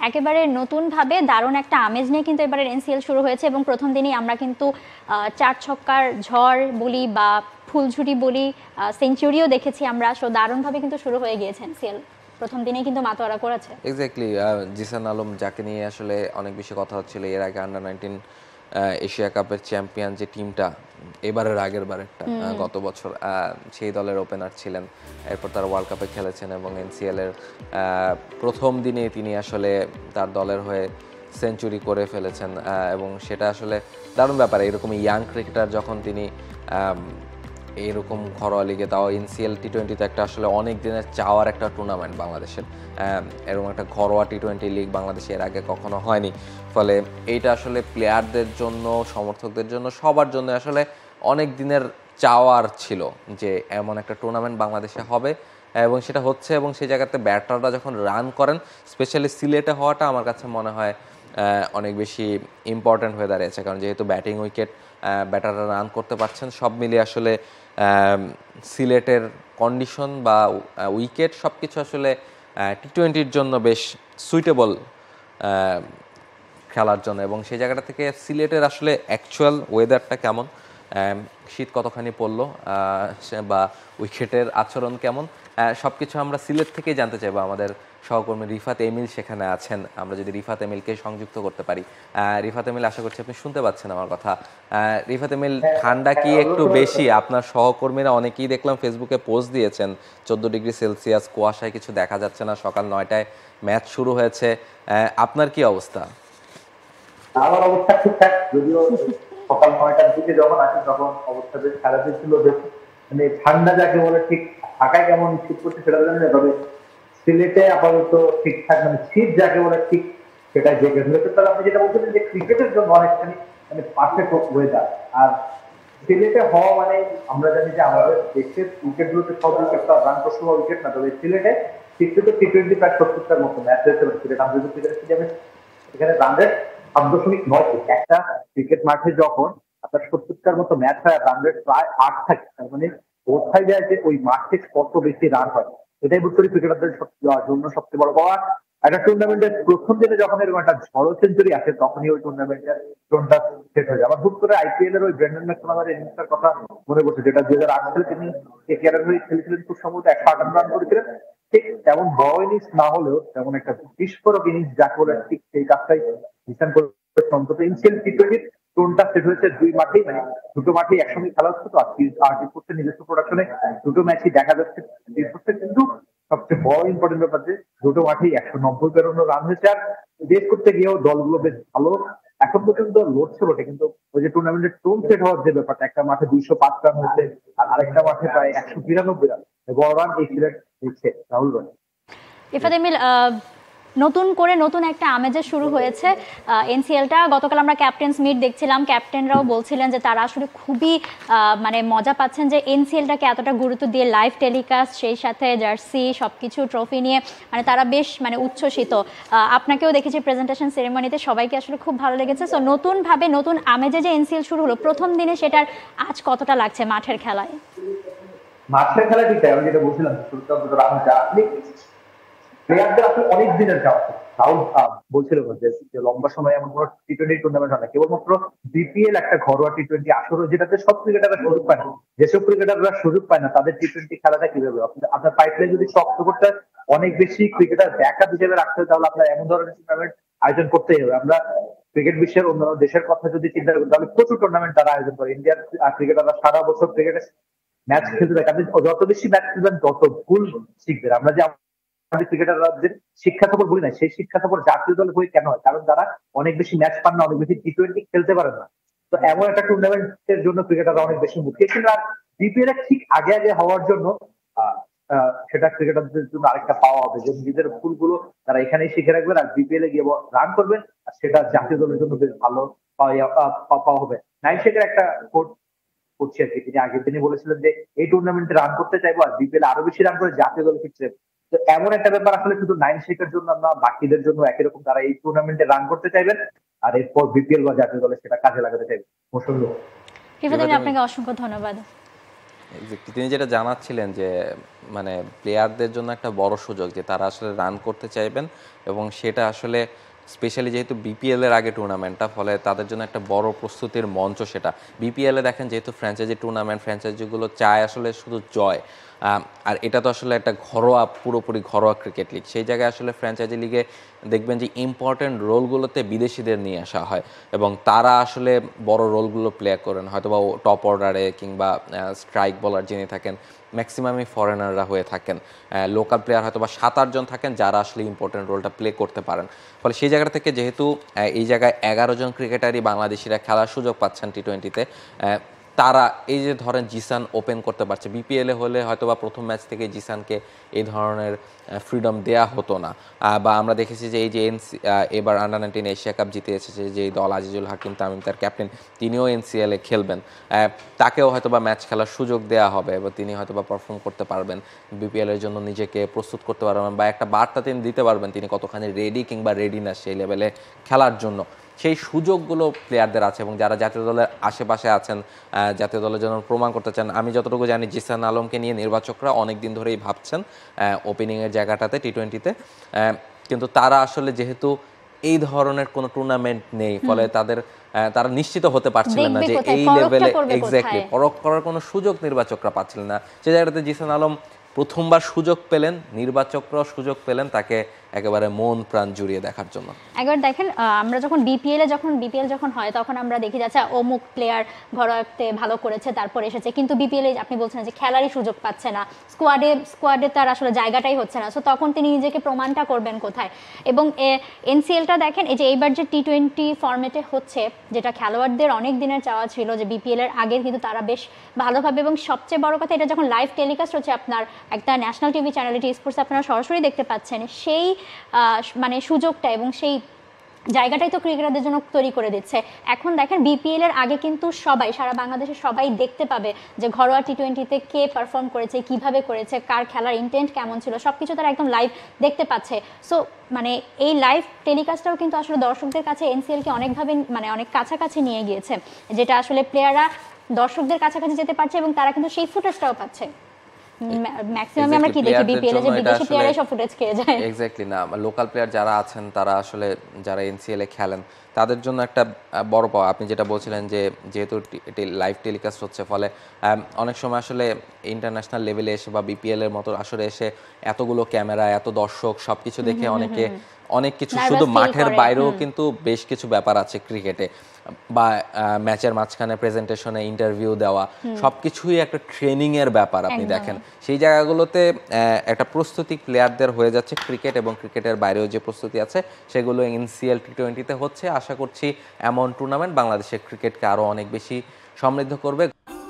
একেবারে নতুনভাবে দারুণ একটা আমেজ নিয়ে কিন্তু এবারে এনসিএল শুরু হয়েছে এবং প্রথম দিনই আমরা কিন্তু চার ছক্কার ঝড় বলি বা ফুলঝুরি বলি, সেঞ্চুরিও দেখেছি আমরা। সো দারুণভাবে কিন্তু শুরু হয়ে গিয়েছে এনসিএল, প্রথম দিনেই কিন্তু মাতোয়ারা করেছে। এক্স্যাক্টলি, জিসান আলম যাকে নিয়ে আসলে অনেক বেশি কথা হচ্ছিল, এর আগে আন্ডার 19 এশিয়া কাপের চ্যাম্পিয়ন যে টিমটা, এবারের আগের বারেরটা গত বছর, সেই দলের ওপেনার ছিলেন। এরপর তারা ওয়ার্ল্ড কাপে খেলেছেন এবং এনসিএল এর প্রথম দিনে তিনি আসলে তার দলের হয়ে সেঞ্চুরি করে ফেলেছেন, এবং সেটা আসলে দারুণ ব্যাপার। এরকম ইয়াং ক্রিকেটার যখন তিনি এইরকম ঘরোয়া লিগে, তাও এনসিএল টি-20 একটা আসলে অনেক দিনের চাওয়ার একটা টুর্নামেন্ট বাংলাদেশের, এরকম একটা ঘরোয়া টি-20 লিগ বাংলাদেশে এর আগে কখনো হয়নি। ফলে এইটা আসলে প্লেয়ারদের জন্য, সমর্থকদের জন্য, সবার জন্য আসলে অনেক দিনের চাওয়ার ছিল যে এমন একটা টুর্নামেন্ট বাংলাদেশে হবে, এবং সেটা হচ্ছে। এবং সেই জায়গাতে ব্যাটাররা যখন রান করেন, স্পেশালি সিলেটে হওয়াটা আমার কাছে মনে হয় অনেক বেশি ইম্পর্ট্যান্ট হয়ে দাঁড়িয়েছে, কারণ যেহেতু ব্যাটিং উইকেট, ব্যাটাররা রান করতে পারছেন, সব মিলিয়ে আসলে সিলেটের কন্ডিশন বা উইকেট সব কিছু আসলে টি-20-র জন্য বেশ সুইটেবল খেলার জন্য। এবং সেই জায়গাটা থেকে সিলেটের আসলে অ্যাকচুয়াল ওয়েদারটা কেমন, শীত কতখানি পড়লো, বা উইকেটের আচরণ কেমন, সব কিছু আমরা সিলেট থেকেই জানতে চাইবো। আমাদের সহকর্মী রিফাত এমিল সেখানে আছেন, আমরা যদি রিফাত এমিলকে সংযুক্ত করতে পারি। রিফাত এমিল, আশা করছি আপনি শুনতে পাচ্ছেন আমার কথা। রিফাত এমিল, ঠান্ডা কি একটু বেশি? আপনার সহকর্মীরা অনেকেই দেখলাম ফেসবুকে পোস্ট দিয়েছেন 14 ডিগ্রি সেলসিয়াস, কুয়াশায় কিছু দেখা যাচ্ছে না, সকাল 9টায় ম্যাচ শুরু হয়েছে। আপনার কি অবস্থা? আমার অবস্থা ঠিকঠাক, যদিও সকাল 9টার দিকে যখন আসি তখন অবস্থা বেশ খারাপই ছিল। বেশ মানে ঠান্ডা যাকে বলে, ঠিক ঢাকায় কেমন শীত করছে সেটা জানি না, তবে সিলেটে আপাতত ঠিকঠাক, মানে শীত যাকে বলে ঠিক সেটাই জেগে ধরেছে। তবে আপনি যেটা বলছিলেন যে ক্রিকেটের জন্য অনেকখানি মানে পারফেক্ট ওয়েদার, আর সিলেটে হওয়া মানে আমরা জানি যে আমাদের দেশের উইকেট গুলোতে সব উইকেট রান করতে উইকেট না, তবে সিলেটে সিক্সটিতে টি-20 প্রায় 70টার মতো ম্যাচ হয়েছে সিলেট আন্তর্জাতিক ক্রিকেট স্টেডিয়ামে। এখানে রান রেট 7.9 একটা ক্রিকেট মাঠে যখন আপনার 70টার মতো ম্যাচ হয়, রান রেট প্রায় 8 থাকে, তার মানে বোঝাই যায় যে ওই মাঠে কত বেশি রান হয়। এটাই বুঝতে পারি ক্রিকেটারদের জন্য সবচেয়ে বড় পাওয়া। একটা টুর্নামেন্টের প্রথম দিনে যখন এরকম একটা ঝড়ো সেঞ্চুরি আসে, তখনই ওই টুর্নামেন্টের টোনটা সেট হয়ে যায়। আমার হুট করে আইপিএল এর ওই ব্রেন্ডন ম্যাককালামের ইনিংসটার কথা মনে পড়ছে, যেটা 2008 সালে তিনি কেকেআর এর হয়ে খেলেছিলেন, খুব সম্ভবত 158 রান করেছিলেন। ঠিক তেমন বড় ইনিংস না হলেও তেমন একটা বিস্ফোরক ইনিংস যাকে বলে, ঠিক সেই কাজটাই নিশান করে অন্তত এনসিএল টি-20 টোনটা সেট হয়েছে দুই মাঠেই, মানে দুটো মাঠেই একসঙ্গে খেলা হচ্ছে। তো আর্টিস্ট করছে নিজস্ব প্রোডাকশনে দুটো ম্যাচই দেখা যাচ্ছে। কিন্তু সবচেয়ে বড় ইম্পর্টেন্ট ব্যাপার যে দুটো মাঠেই 190 পেরোনো রান হয়েছে। আর রেস করতে গিয়েও দলগুলো বেশ ভালো এখন পর্যন্ত লড়ছে বটে, কিন্তু ওই যে টুর্নামেন্টের টোন সেট হওয়ার যে ব্যাপারটা, একটা মাঠে 205 রান হয়েছে আর আরেকটা মাঠে প্রায় 192 রান, বড় রান এই সিলেট দিচ্ছে রাহুল রান। রিফাত এমিল, নতুন করে নতুন একটা আমেজে শুরু হয়েছে এনসিএলটা। গতকাল আমরা ক্যাপ্টেন্স মিট দেখছিলাম, ক্যাপ্টেনরাও বলছিলেন যে তারা আসলে খুবই মানে মজা পাচ্ছেন যে এনসিএলটাকে এতটা গুরুত্ব দিয়ে লাইভ টেলিকাস্ট, সেই সাথে জার্সি, সবকিছু ট্রফি নিয়ে মানে তারা বেশ মানে উচ্ছ্বসিত। আপনাকেও দেখেছি প্রেজেন্টেশন সেরেমনিতে, সবাইকে আসলে খুব ভালো লেগেছে। সো নতুনভাবে নতুন আমেজে যে এনসিএল শুরু হলো প্রথম দিনে, সেটার আজ কতটা লাগছে মাঠের খেলায়? মাঠের খেলা ঠিক আমি যেটা বলছিলাম, আপনি প্লেয়ারদের আসলে অনেক দিনের যাওয়া। রাহুল বলছিল যে লম্বা সময় এমন কোনো টি-20 টুর্নামেন্ট হয় না, কেবলমাত্র বিপিএল একটা ঘরোয়া টি-20 আসলে, যেটাতে সব ক্রিকেটাররা সুযোগ পায় না। যেসব ক্রিকেটাররা সুযোগ পায় না তাদের টি-20 খেলাটা কিভাবে আপনার পাইপলাইন যদি শক্ত করতে অনেক বেশি ক্রিকেটার ব্যাকআপ হিসেবে রাখতে হয়, তাহলে আপনার এমন ধরনের টুর্নামেন্ট আয়োজন করতেই হবে। আমরা ক্রিকেট বিশ্বের অন্যান্য দেশের কথা যদি চিন্তা করি, তাহলে প্রচুর টুর্নামেন্ট তারা আয়োজন করে। ইন্ডিয়ার ক্রিকেটাররা সারা বছর ক্রিকেটের ম্যাচ খেলতে থাকে, আপনি যত বেশি ম্যাচ খেলবেন তত ভুল শিখবেন। আমরা যে ক্রিকেটারদের শিক্ষা সফর বলি না, সেই শিক্ষা সফর জাতীয় দলের হয়ে কেন হয়? কারণ তারা অনেক বেশি ম্যাচ পান না, অনেক বেশি টি-20 খেলতে পারেন না। তো এমন একটা টুর্নামেন্টের জন্য ক্রিকেটাররা অনেক বেশি মুখিয়ে ছিল। আর বিপিএল এর ঠিক আগে আগে হওয়ার জন্য সেটা ক্রিকেটারদের জন্য আরেকটা পাওয়া হবে, যে নিজেদের ভুলগুলো তারা এখানেই শিখে রাখবেন আর বিপিএল এ গিয়ে রান করবেন, আর সেটা জাতীয় দলের জন্য বেশ ভালো পাওয়া হবে। নাইম শেখের একটা কোট করছি আর কি, তিনি আগের দিনই বলেছিলেন যে এই টুর্নামেন্টে রান করতে চাইবো আর বিপিএল আরো বেশি রান করে জাতীয় দলে ফিরছে। তো এমন একটা ব্যাপার আসলে শুধু নাইম শেখের জন্য না, বাকিদের জন্য একই রকম, তারা এই টুর্নামেন্টে রান করতে চাইবেন আর এরপর বিপিএল বা জাতীয় দলে সেটা কাজে লাগাতে চাইবেন। মৌসুমী, রিফাত এমিল, আপনাকে অসংখ্য ধন্যবাদ। Exactly. তিনি যেটা জানাচ্ছিলেন যে মানে প্লেয়ারদের জন্য একটা বড় সুযোগ যে তারা আসলে রান করতে চাইবেন এবং সেটা আসলে স্পেশালি যেহেতু বিপিএল এর আগে টুর্নামেন্টটা, ফলে তাদের জন্য একটা বড় প্রস্তুতির মঞ্চ সেটা। বিপিএল এ দেখেন যেহেতু ফ্র্যাঞ্চাইজি টুর্নামেন্ট, ফ্র্যাঞ্চাইজিগুলো চায় আসলে শুধু জয়, আর এটা তো আসলে একটা ঘরোয়া, পুরোপুরি ঘরোয়া ক্রিকেট লিগ। সেই জায়গায় আসলে ফ্র্যাঞ্চাইজি লিগে দেখবেন যে ইম্পর্টেন্ট রোলগুলোতে বিদেশিদের নিয়ে আসা হয় এবং তারা আসলে বড় রোলগুলো প্লে করেন, হয়তো বা টপ অর্ডারে কিংবা স্ট্রাইক বলার যিনি থাকেন ম্যাক্সিমামই ফরেনাররা হয়ে থাকেন। লোকাল প্লেয়ার হয়তো বা 7-8 জন থাকেন যারা আসলে ইম্পর্টেন্ট রোলটা প্লে করতে পারেন। ফলে সেই জায়গা থেকে যেহেতু এই জায়গায় 11 জন ক্রিকেটারই বাংলাদেশিরা খেলার সুযোগ পাচ্ছেন টি-20-তে, তারা এই যে ধরেন জিসান ওপেন করতে পারছে। বিপিএলে হলে হয়তো বা প্রথম ম্যাচ থেকে জিসানকে এই ধরনের ফ্রিডম দেয়া হতো না, বা আমরা দেখেছি যে এই যে এবার আন্ডার-19 এশিয়া কাপ জিতে এসেছে যে দল, আজিজুল হাকিম তামিম তার ক্যাপ্টেন, তিনিও এনসিএলে খেলবেন, তাকেও হয়তো বা ম্যাচ খেলার সুযোগ দেওয়া হবে এবং তিনি হয়তো বা পারফর্ম করতে পারবেন, বিপিএলের জন্য নিজেকে প্রস্তুত করতে পারবেন বা একটা বার্তা তিনি দিতে পারবেন তিনি কতখানি রেডি কিংবা রেডি না সেই লেভেলে খেলার জন্য। সেই সুযোগগুলো প্লেয়ারদের আছে এবং যারা জাতীয় দলের আশেপাশে আছেন, জাতীয় দলের জন্য প্রমাণ করতে চান। আমি যতটুকু জানি জিসান আলমকে নিয়ে নির্বাচকরা অনেক দিন ধরেই ভাবছেন ওপেনিংয়ের জায়গাটাতে টি-20-তে, কিন্তু তারা আসলে যেহেতু এই ধরনের কোনো টুর্নামেন্ট নেই, ফলে তারা নিশ্চিত হতে পারছিলেন না যে এই লেভেলে এক্স্যাক্টলি পরখ করার কোনো সুযোগ নির্বাচকরা পাচ্ছিলেন না। সে জায়গাটাতে জিসান আলম প্রথমবার সুযোগ পেলেন, নির্বাচকরাও সুযোগ পেলেন তাকে একেবারে মন প্রাণ জুড়িয়ে দেখার জন্য। একবার দেখেন, আমরা যখন বিপিএল যখন হয় তখন আমরা দেখি যাচ্ছে অমুক প্লেয়ার ঘরোয়াতে ভালো করেছে তারপর এসেছে, কিন্তু বিপিএল আপনি বলছেন যে খেলারই সুযোগ পাচ্ছে না, স্কোয়াডে তার আসলে জায়গাটাই হচ্ছে না, সো তখন তিনি নিজেকে প্রমাণটা করবেন কোথায়? এবং এনসিএলটা দেখেন, এই যে এইবার যে টি-20 ফরম্যাটে হচ্ছে, যেটা খেলোয়াড়দের অনেক দিনের চাওয়া ছিল যে বিপিএল এর আগে কিন্তু তারা বেশ ভালোভাবে, এবং সবচেয়ে বড় কথা এটা যখন লাইভ টেলিকাস্ট হচ্ছে আপনার একটা ন্যাশনাল টিভি চ্যানেল টি-স্পোর্টস আপনারা সরাসরি দেখতে পাচ্ছেন, সেই মানে সুযোগটা এবং সেই জায়গাটাই তো ক্রিকেটারদের জন্য তৈরি করে দিচ্ছে। এখন দেখেন বিপিএল এর আগে কিন্তু সবাই, সারা বাংলাদেশের সবাই দেখতে পাবে যে ঘরোয়া টি-20-তে কে পারফর্ম করেছে, কিভাবে করেছে, কার খেলার ইন্টেন্ট কেমন ছিল, সবকিছু তারা একদম লাইভ দেখতে পাচ্ছে। সো মানে এই লাইভ টেলিকাস্টটাও কিন্তু আসলে দর্শকদের কাছে এনসিএলকে অনেকভাবে মানে অনেক কাছাকাছি নিয়ে গিয়েছে, যেটা আসলে প্লেয়াররা দর্শকদের কাছাকাছি যেতে পারছে এবং তারা কিন্তু সেই ফুটেজটাও পাচ্ছে। ম্যাক্সিমাম আমরা কি দেখি বিপিএল এ যে বিদেশি প্লেয়ারই সব ফুটেজ খেয়ে যায়। এক্স্যাক্টলি না, লোকাল প্লেয়ার যারা আছেন তারা আসলে যারা এনসিএল এ খেলেন তাদের জন্য একটা বড় পাওয়া। আপনি যেটা বলছিলেন যে যেহেতু এটি লাইভ টেলিকাস্ট হচ্ছে, ফলে অনেক সময় আসলে ইন্টারন্যাশনাল লেভেলে এসে বা বিপিএল এর মতো আসলে এসে এতগুলো ক্যামেরা, এত দর্শক সবকিছু দেখে অনেক কিছু শুধু মাঠের বাইরেও কিন্তু বেশ কিছু ব্যাপার আছে ক্রিকেটে, বা ম্যাচের মাঝখানে প্রেজেন্টেশনে ইন্টারভিউ দেওয়া, সবকিছুই একটা ট্রেনিং এর ব্যাপার। আপনি দেখেন সেই জায়গাগুলোতে একটা প্রস্তুতি প্লেয়ারদের হয়ে যাচ্ছে ক্রিকেট, এবং ক্রিকেটের বাইরেও যে প্রস্তুতি আছে সেগুলো এনসিএল টি-20-তে হচ্ছে। আশা করছি এমন টুর্নামেন্ট বাংলাদেশের ক্রিকেটকে আরো অনেক বেশি সমৃদ্ধ করবে।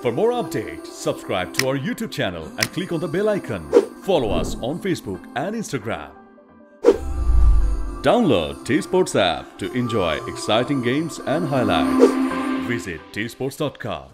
For more updates, subscribe to our YouTube channel and click on the bell icon. Follow us on Facebook and Instagram. Download T-Sports app to enjoy exciting games and highlights. Visit tsports.com.